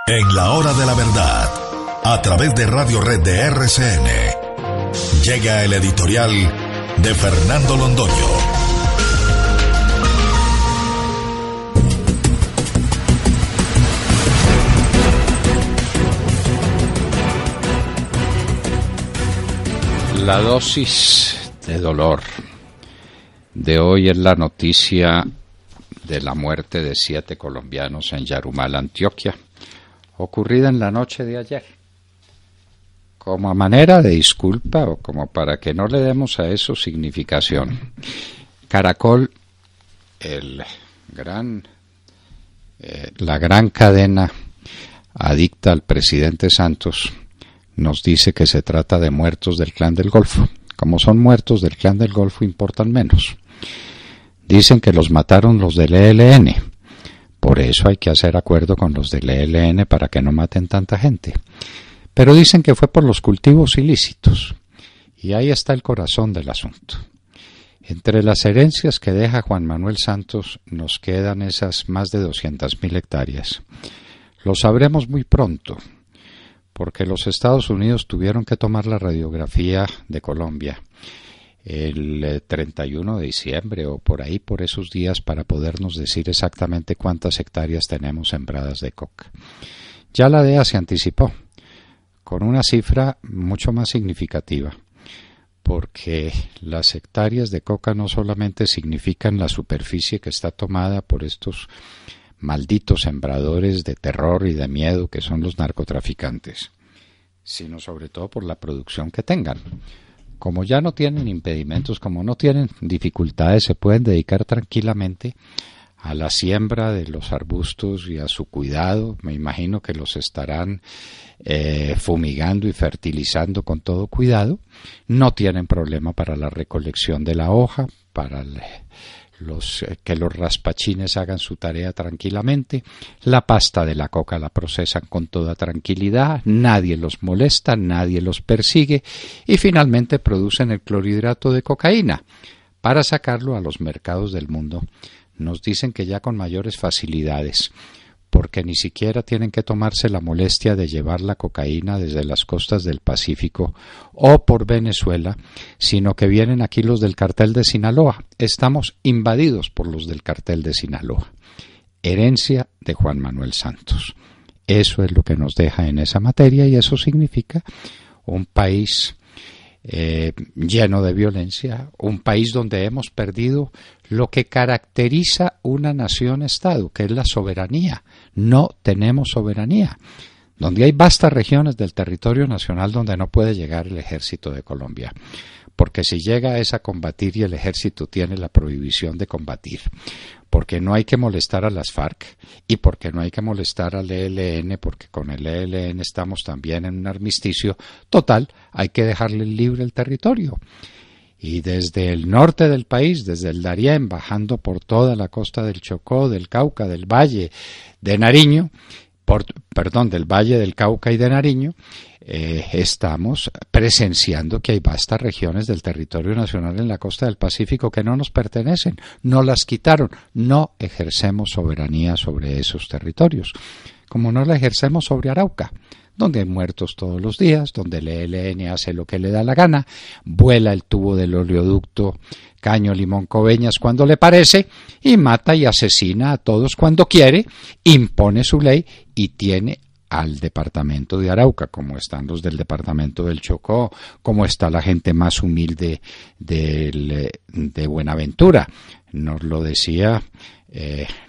En la hora de la verdad, a través de Radio Red de RCN, llega el editorial de Fernando Londoño. La dosis de dolor de hoy es la noticia de la muerte de 7 colombianos en Yarumal, Antioquia, ocurrida en la noche de ayer. Como a manera de disculpa o como para que no le demos a eso significación, Caracol, la gran cadena adicta al presidente Santos, nos dice que se trata de muertos del Clan del Golfo. Como son muertos del Clan del Golfo, importan menos. Dicen que los mataron los del ELN. Por eso hay que hacer acuerdo con los del ELN para que no maten tanta gente. Pero dicen que fue por los cultivos ilícitos. Y ahí está el corazón del asunto. Entre las herencias que deja Juan Manuel Santos nos quedan esas más de 200.000 hectáreas. Lo sabremos muy pronto, porque los Estados Unidos tuvieron que tomar la radiografía de Colombia el 31 de diciembre o por ahí, por esos días, para podernos decir exactamente cuántas hectáreas tenemos sembradas de coca. Ya la DEA se anticipó con una cifra mucho más significativa, porque las hectáreas de coca no solamente significan la superficie que está tomada por estos malditos sembradores de terror y de miedo que son los narcotraficantes, sino sobre todo por la producción que tengan. Como ya no tienen impedimentos, como no tienen dificultades, se pueden dedicar tranquilamente a la siembra de los arbustos y a su cuidado. Me imagino que los estarán fumigando y fertilizando con todo cuidado. No tienen problema para la recolección de la hoja, para que los raspachines hagan su tarea tranquilamente. La pasta de la coca la procesan con toda tranquilidad, nadie los molesta, nadie los persigue y finalmente producen el clorhidrato de cocaína para sacarlo a los mercados del mundo. Nos dicen que ya con mayores facilidades, porque ni siquiera tienen que tomarse la molestia de llevar la cocaína desde las costas del Pacífico o por Venezuela, sino que vienen aquí los del cartel de Sinaloa. Estamos invadidos por los del cartel de Sinaloa. Herencia de Juan Manuel Santos. Eso es lo que nos deja en esa materia y eso significa un país lleno de violencia, un país donde hemos perdido lo que caracteriza una nación-estado, que es la soberanía. No tenemos soberanía, donde hay vastas regiones del territorio nacional donde no puede llegar el ejército de Colombia, porque si llega es a combatir y el ejército tiene la prohibición de combatir, porque no hay que molestar a las FARC y porque no hay que molestar al ELN, porque con el ELN estamos también en un armisticio total, hay que dejarle libre el territorio. Y desde el norte del país, desde el Darién, bajando por toda la costa del Chocó, del Cauca, del Valle de Nariño, del Valle del Cauca y de Nariño, estamos presenciando que hay vastas regiones del territorio nacional en la costa del Pacífico que no nos pertenecen, no las quitaron, no ejercemos soberanía sobre esos territorios, como no la ejercemos sobre Arauca, donde hay muertos todos los días, donde el ELN hace lo que le da la gana, vuela el tubo del oleoducto Caño Limón Coveñas cuando le parece y mata y asesina a todos cuando quiere, impone su ley y tiene al departamento de Arauca, como están los del departamento del Chocó, como está la gente más humilde de Buenaventura. Nos lo decía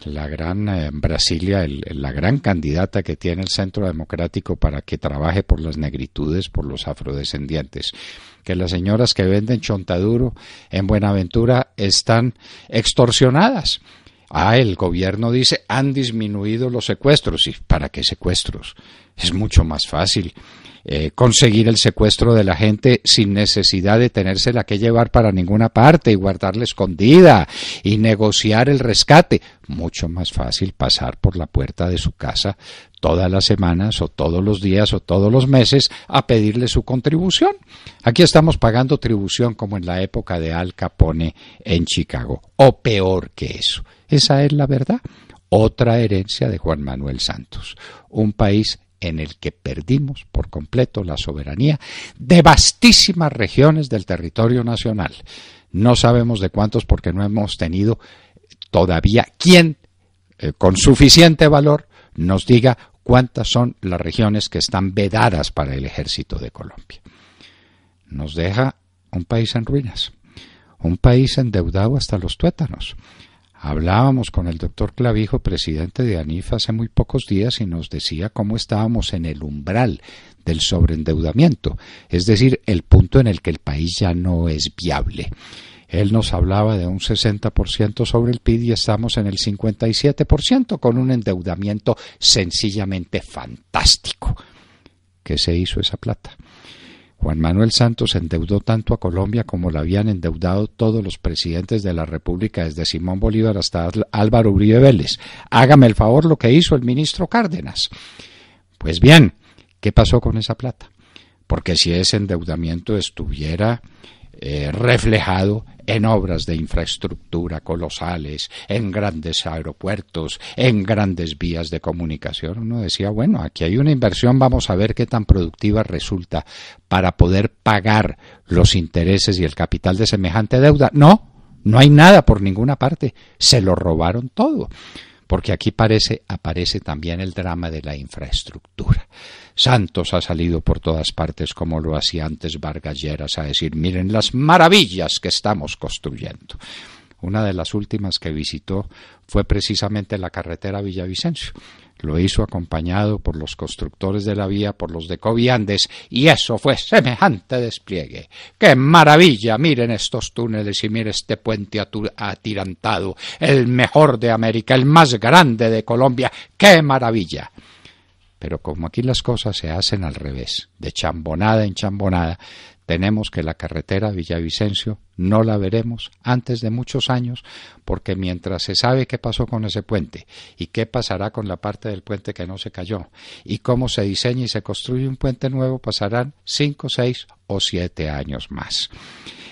la gran Brasilia, la gran candidata que tiene el Centro Democrático para que trabaje por las negritudes, por los afrodescendientes, que las señoras que venden chontaduro en Buenaventura están extorsionadas. El gobierno dice, han disminuido los secuestros. ¿Y para qué secuestros? Es mucho más fácil conseguir el secuestro de la gente sin necesidad de tenérsela que llevar para ninguna parte y guardarla escondida y negociar el rescate. Mucho más fácil pasar por la puerta de su casa todas las semanas o todos los días o todos los meses a pedirle su contribución. Aquí estamos pagando tribución como en la época de Al Capone en Chicago, o peor que eso. Esa es la verdad. otra herencia de Juan Manuel Santos, un país en el que perdimos por completo la soberanía de vastísimas regiones del territorio nacional. No sabemos de cuántos porque no hemos tenido todavía quien con suficiente valor nos diga cuántas son las regiones que están vedadas para el ejército de Colombia. Nos deja un país en ruinas, un país endeudado hasta los tuétanos. Hablábamos con el doctor Clavijo, presidente de ANIF, hace muy pocos días y nos decía cómo estábamos en el umbral del sobreendeudamiento, es decir, el punto en el que el país ya no es viable. Él nos hablaba de un 60% sobre el PIB y estamos en el 57% con un endeudamiento sencillamente fantástico. ¿Qué se hizo esa plata? Juan Manuel Santos endeudó tanto a Colombia como la habían endeudado todos los presidentes de la República, desde Simón Bolívar hasta Álvaro Uribe Vélez. Hágame el favor lo que hizo el ministro Cárdenas. Pues bien, ¿qué pasó con esa plata? Porque si ese endeudamiento estuviera reflejado en obras de infraestructura colosales, en grandes aeropuertos, en grandes vías de comunicación, uno decía, bueno, aquí hay una inversión, vamos a ver qué tan productiva resulta para poder pagar los intereses y el capital de semejante deuda. No hay nada por ninguna parte, se lo robaron todo. Porque aquí aparece también el drama de la infraestructura. Santos ha salido por todas partes, como lo hacía antes Vargas Lleras, a decir, miren las maravillas que estamos construyendo. Una de las últimas que visitó fue precisamente la carretera Villavicencio. Lo hizo acompañado por los constructores de la vía, por los de Coviandes, y eso fue semejante despliegue. ¡Qué maravilla! Miren estos túneles y miren este puente atirantado, el mejor de América, el más grande de Colombia. ¡Qué maravilla! Pero como aquí las cosas se hacen al revés, de chambonada en chambonada, tenemos que la carretera Villavicencio no la veremos antes de muchos años, porque mientras se sabe qué pasó con ese puente y qué pasará con la parte del puente que no se cayó y cómo se diseña y se construye un puente nuevo, pasarán 5, 6 o 7 años más.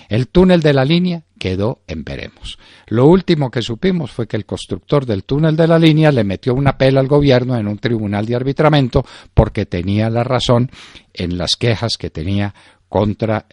El túnel de la línea quedó en veremos. Lo último que supimos fue que el constructor del túnel de la línea le metió una pela al gobierno en un tribunal de arbitramiento porque tenía la razón en las quejas que tenía contra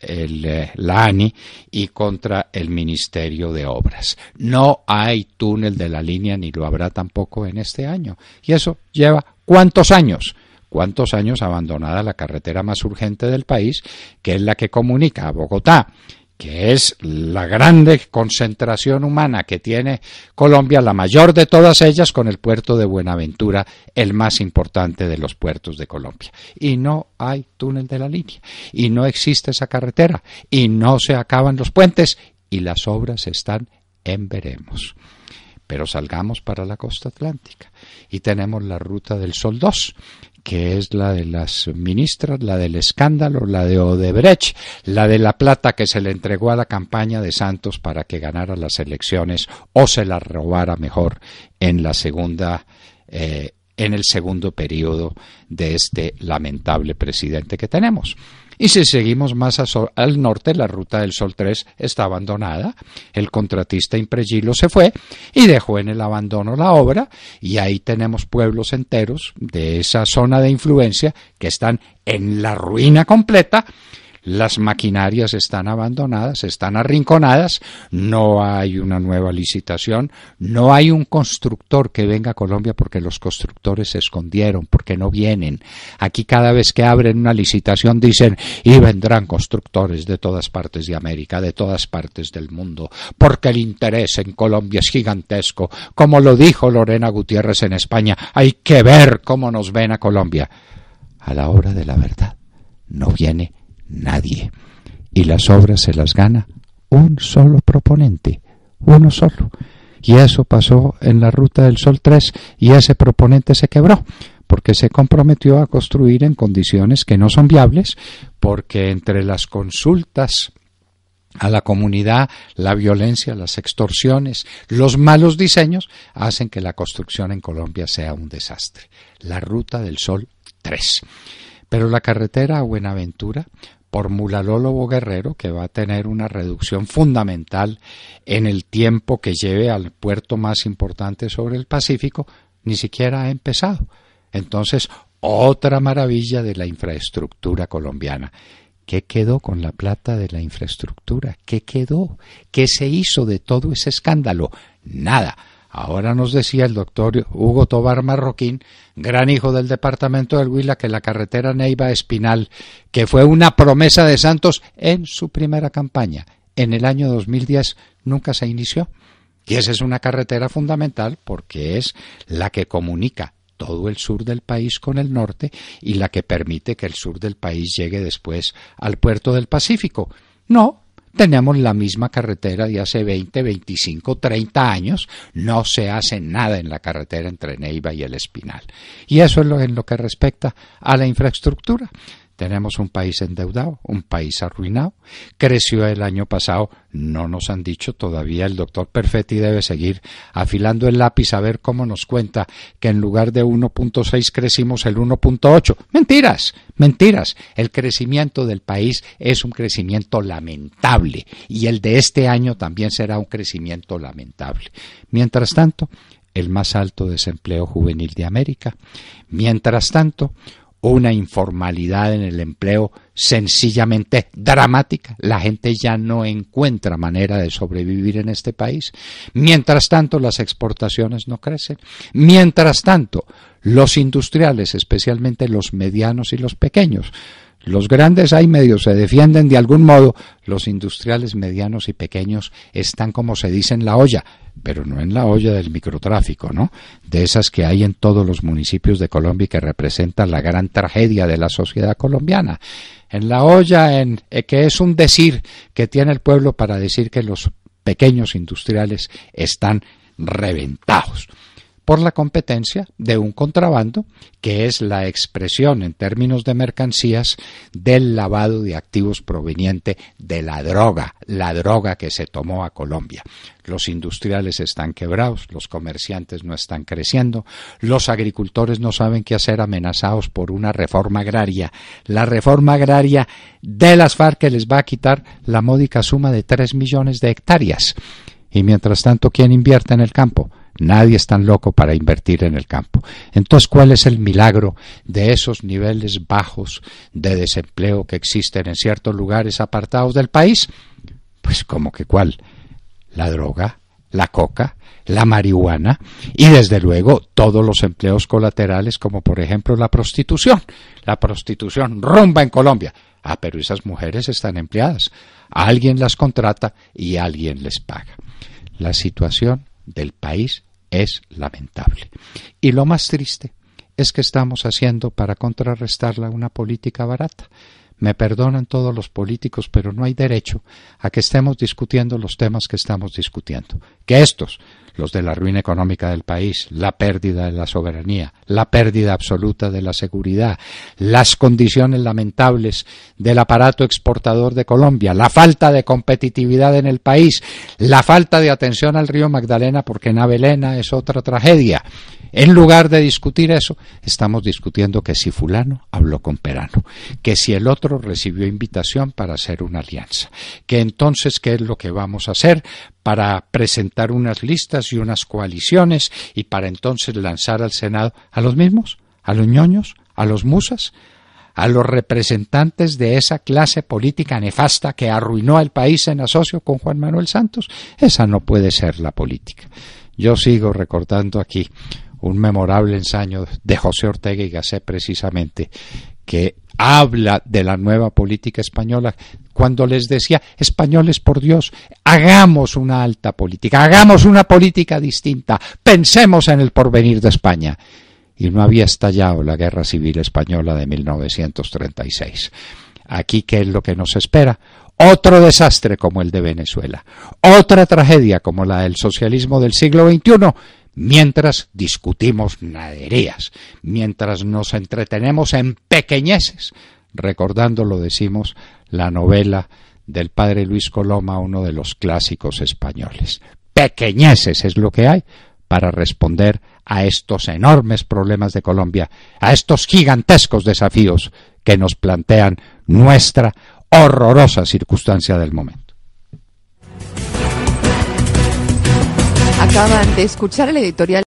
la ANI y contra el Ministerio de Obras. No hay túnel de la línea ni lo habrá tampoco en este año. Y eso lleva ¿cuántos años? ¿Cuántos años abandonada la carretera más urgente del país, que es la que comunica a Bogotá, que es la grande concentración humana que tiene Colombia, la mayor de todas ellas, con el puerto de Buenaventura, el más importante de los puertos de Colombia? Y no hay túnel de la línea, y no existe esa carretera, y no se acaban los puentes, y las obras están en veremos. Pero salgamos para la costa atlántica, y tenemos la Ruta del Sol 2, que es la de las ministras, la del escándalo, la de Odebrecht, la de la plata que se le entregó a la campaña de Santos para que ganara las elecciones o se la robara mejor en la segunda, en el segundo periodo de este lamentable presidente que tenemos. Y si seguimos más al norte, la Ruta del Sol 3 está abandonada, el contratista Impregilo se fue y dejó en el abandono la obra, y ahí tenemos pueblos enteros de esa zona de influencia que están en la ruina completa. Las maquinarias están abandonadas, están arrinconadas, no hay una nueva licitación, no hay un constructor que venga a Colombia porque los constructores se escondieron, porque no vienen. Aquí cada vez que abren una licitación dicen, y vendrán constructores de todas partes de América, de todas partes del mundo, porque el interés en Colombia es gigantesco. Como lo dijo Lorena Gutiérrez en España, hay que ver cómo nos ven a Colombia. A la hora de la verdad, no viene nadie, y las obras se las gana un solo proponente, uno solo, y eso pasó en la Ruta del Sol 3, y ese proponente se quebró porque se comprometió a construir en condiciones que no son viables, porque entre las consultas a la comunidad, la violencia, las extorsiones, los malos diseños hacen que la construcción en Colombia sea un desastre. La Ruta del Sol 3. Pero la carretera a Buenaventura por Mulalólobo Guerrero, que va a tener una reducción fundamental en el tiempo que lleve al puerto más importante sobre el Pacífico, ni siquiera ha empezado. Entonces, otra maravilla de la infraestructura colombiana. ¿Qué quedó con la plata de la infraestructura? ¿Qué quedó? ¿Qué se hizo de todo ese escándalo? Nada. Ahora nos decía el doctor Hugo Tobar Marroquín, gran hijo del departamento del Huila, que la carretera Neiva-Espinal, que fue una promesa de Santos en su primera campaña, en el año 2010 nunca se inició. Y esa es una carretera fundamental porque es la que comunica todo el sur del país con el norte y la que permite que el sur del país llegue después al puerto del Pacífico. No. Tenemos la misma carretera de hace 20, 25, 30 años. No se hace nada en la carretera entre Neiva y el Espinal. Y eso es en lo que respecta a la infraestructura. Tenemos un país endeudado, un país arruinado. Creció el año pasado, no nos han dicho todavía, el doctor Perfetti debe seguir afilando el lápiz a ver cómo nos cuenta que en lugar de 1.6 crecimos el 1.8. Mentiras, mentiras. El crecimiento del país es un crecimiento lamentable y el de este año también será un crecimiento lamentable. Mientras tanto, el más alto desempleo juvenil de América. Mientras tanto, una informalidad en el empleo sencillamente dramática. La gente ya no encuentra manera de sobrevivir en este país. Mientras tanto, las exportaciones no crecen. Mientras tanto, los industriales, especialmente los medianos y los pequeños, los grandes ahí medio se defienden de algún modo, los industriales medianos y pequeños están, como se dice, en la olla, pero no en la olla del microtráfico, ¿no? De esas que hay en todos los municipios de Colombia y que representan la gran tragedia de la sociedad colombiana. En la olla que es un decir que tiene el pueblo para decir que los pequeños industriales están reventados por la competencia de un contrabando que es la expresión en términos de mercancías del lavado de activos proveniente de la droga que se tomó a Colombia. Los industriales están quebrados, los comerciantes no están creciendo, los agricultores no saben qué hacer, amenazados por una reforma agraria. La reforma agraria de las FARC que les va a quitar la módica suma de 3 millones de hectáreas. Y mientras tanto, ¿quién invierte en el campo? Nadie es tan loco para invertir en el campo. Entonces, ¿cuál es el milagro de esos niveles bajos de desempleo que existen en ciertos lugares apartados del país? Pues, ¿cómo que cuál? La droga, la coca, la marihuana y, desde luego, todos los empleos colaterales, como por ejemplo la prostitución. La prostitución rumba en Colombia. Ah, pero esas mujeres están empleadas. Alguien las contrata y alguien les paga. La situación del país es lamentable. Y lo más triste es que estamos haciendo para contrarrestarla una política barata. Me perdonan todos los políticos, pero no hay derecho a que estemos discutiendo los temas que estamos discutiendo. Que estos, los de la ruina económica del país, la pérdida de la soberanía, la pérdida absoluta de la seguridad, las condiciones lamentables del aparato exportador de Colombia, la falta de competitividad en el país, la falta de atención al río Magdalena, porque Navelena es otra tragedia. En lugar de discutir eso, estamos discutiendo que si fulano habló con Perano, que si el otro recibió invitación para hacer una alianza, que entonces qué es lo que vamos a hacer para presentar unas listas y unas coaliciones y para entonces lanzar al Senado a los mismos, a los ñoños, a los musas, a los representantes de esa clase política nefasta que arruinó al país en asocio con Juan Manuel Santos. Esa no puede ser la política. Yo sigo recordando aquí un memorable ensayo de José Ortega y Gasset, precisamente, que habla de la nueva política española, cuando les decía: españoles, por Dios, hagamos una alta política, hagamos una política distinta, pensemos en el porvenir de España. Y no había estallado la Guerra Civil Española de 1936. Aquí, ¿qué es lo que nos espera? Otro desastre como el de Venezuela, otra tragedia como la del socialismo del siglo XXI, mientras discutimos naderías, mientras nos entretenemos en pequeñeces, recordando, lo decimos, la novela del padre Luis Coloma, uno de los clásicos españoles. Pequeñeces es lo que hay para responder a estos enormes problemas de Colombia, a estos gigantescos desafíos que nos plantean nuestra horrorosa circunstancia del momento. Acaban de escuchar el editorial